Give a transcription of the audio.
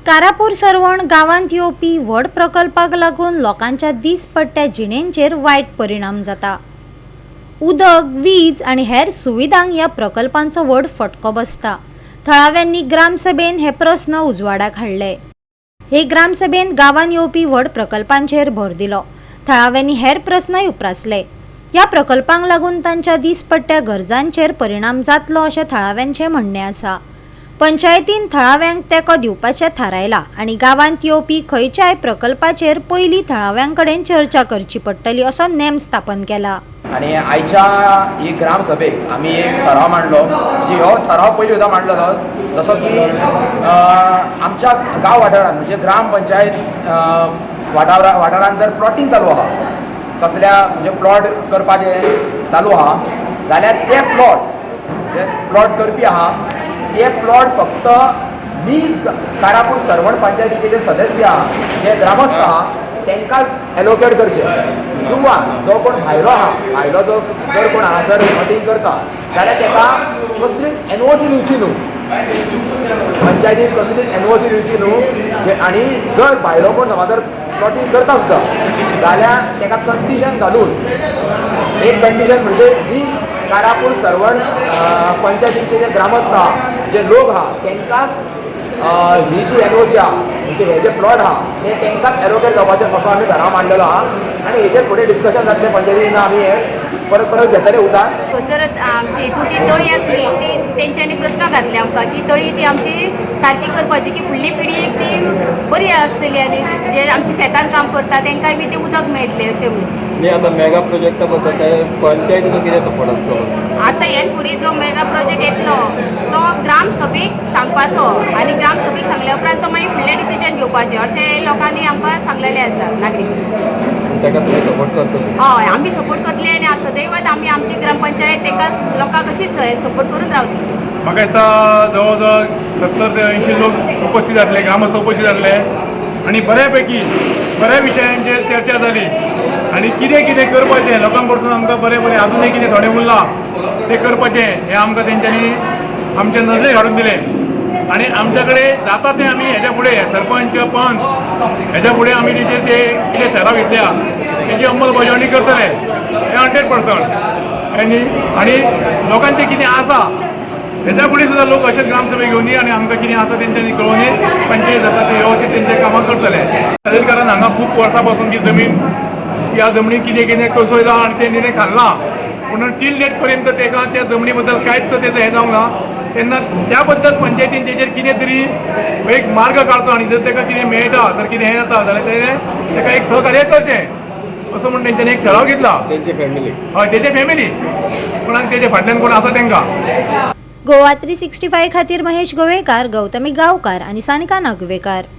कारापूर सरवण गावांत येवपी व्हड प्रकल्पाक लागून लोकांच्या दिसपट्ट्या जिणेंचेर वायट परिणाम जाता। उदक, वीज आणि हेर सुविधांक ह्या प्रकल्पांचो व्हड फटको बसता। थळाव्यांनी ग्रामसभेन हे प्रस्न उजवाडाक हाडले। हे ग्रामसभेन गावांत येवपी व्हड प्रकल्पांचेर भर दिलो। थळाव्यांनी हेर प्रस्नय उप्रासले। ह्या प्रकल्पांक लागून तांच्या दिसपट्ट्या गरजांचेर परिणाम जातलो अशें थळाव्यांचें म्हणणें आसा। पंचायतीन थळाव्यांक तेंको दिवपाचें थारायला आनी गावांत येवपी खंयच्याय प्रकल्पाचेर पयलीं थळाव्यांकडेन चर्चा करची पडटली असो नेम स्थापन केला। आणि आयच्या ही ग्रामसभेक आमी एक ठराव मांडलो। हो ठराव पयलीं सुद्दां मांडलेलो जसो की आमच्या गांव वाठारांत म्हणजे ग्रामपंचायत वाठारांत जर प्लॉटिंग चालू आहा, कसल्या म्हणजे प्लॉट करपाचें चालू आहा जाल्यार ते प्लॉट करपी आहा ते प्लॉट फक्त 20 कारापूर सरवण पंचायतीचे जे सदस्य आहा, जे ग्रामस्थ आहा तांकांच एलोकेट करचे। किंवा जो कोण भायलो आहा, भायलो जर कोण हांगासर प्लॉटिंग करता जाल्यार ताका कसलीच एनओसी दिवची न्हू, पंचायतीन कसलीच एनओसी दिवची न्हू। आनी जर भायलो कोण समज जर प्लॉटिंग करता सुद्दां जाल्यार ताका कंडिशन घालून, एक कंडिशन म्हणजे 20 कारापूर सरवण पंचायतीचे जे ग्रामस्थ आहा, जे लोक आहा तांकांच ही जी एनओसी आहा म्हणजे हे जे प्लॉट आहा ते तांकांच एलोकेट जावपाचें असो आमी ठराव मांडलेलो आहा। आनी हेजेर फुडें डिस्कशन जातलें पंचायतीन आमी हे परत घेतले उदक। थंयसर आमची ती तळी आसली ती तेंच्यांनी प्रश्न घातले आमकां की तळी ती आमची सारकी करपाची की फुडली पिढीक ती बरी आसतली आनी जे आमच्या शेतान काम करता तांकांय बी ते उदक मेळटलें अशें म्हणून। न्ही आतां मेगा प्रोजेक्टा बद्दल ते पंचायतीचो कितें सपोर्ट आसतलो? आतां हे फुडें जो मेगा प्रोजेक्ट येतलो तो ग्रामसभेक सांगपाचो आनी ग्रामसभेक सांगल्या उपरांत तो मागीर फुडलें डिसिजन घेवपाचें अशें लोकांनी आमकां सांगलेलें आसा नागरीक। ताका तुमी सपोर्ट करतले? हय, आमी सपोर्ट करतले आनी सदैवच आमी आमची ग्रामपंचायत ताका लोकांक अशीच सपोर्ट करून रावतली। म्हाका दिसता जवळ जवळ 70 ते 80 लोक उपस्थित जातले, ग्रामस्थ उपस्थित जातले आनी बऱ्यापैकी बऱ्या विशयांचेर चर्चा जाली आनी कितें कितें करपाचें लोकां कडसून आमकां बरें आजुनूय कितें थोडें उरलां तें करपाचें हें आमकां तेंच्यांनी आमचे नजरेक हाडून दिलें। आनी आमचे कडेन जाता तें आमी हेच्या फुडें सरपंच पंच हेच्या फुडें आमी तेचेर ते कितें ठराव घेतल्या तेची अंमलबजावणी करतले हें 100%। आनी लोकांचें कितें आसा हेच्या फुडें सुद्दां लोक अशेंच ग्रामसभेक घेवन आनी आमकां कितें आसा तेंच्यांनी कळोवन पंचायत जाता ते व्यवस्थीत तेंचे कामां करतले। ताजे कारण हांगा खूब वर्सां पासून ती जमीन ह्या जमनीक कितें कितें कसोयला आनी ते निर्णय खाल्ला पूण टील डेट पर्यंत ताका त्या जमनी बद्दल कांयच तेजो हें जावंक ना। तेन्ना त्या बद्दल पंचायतीन तेजेर कितें तरी एक मार्ग काडचो आनी जर ताका कितें मेळटा जर कितें हें जाता जाल्यार ताका एक सहकार्य करचें असो म्हूण तेंच्यांनी एक ठराव घेतला। तेंचे फॅमिली? हय, तेजे फॅमिली पूण तेजे फाटल्यान कोण आसा तांकां। गोवा 365 खातीर महेश गोवेकार, गौतमी गांवकार आनी सानिका नागवेकार।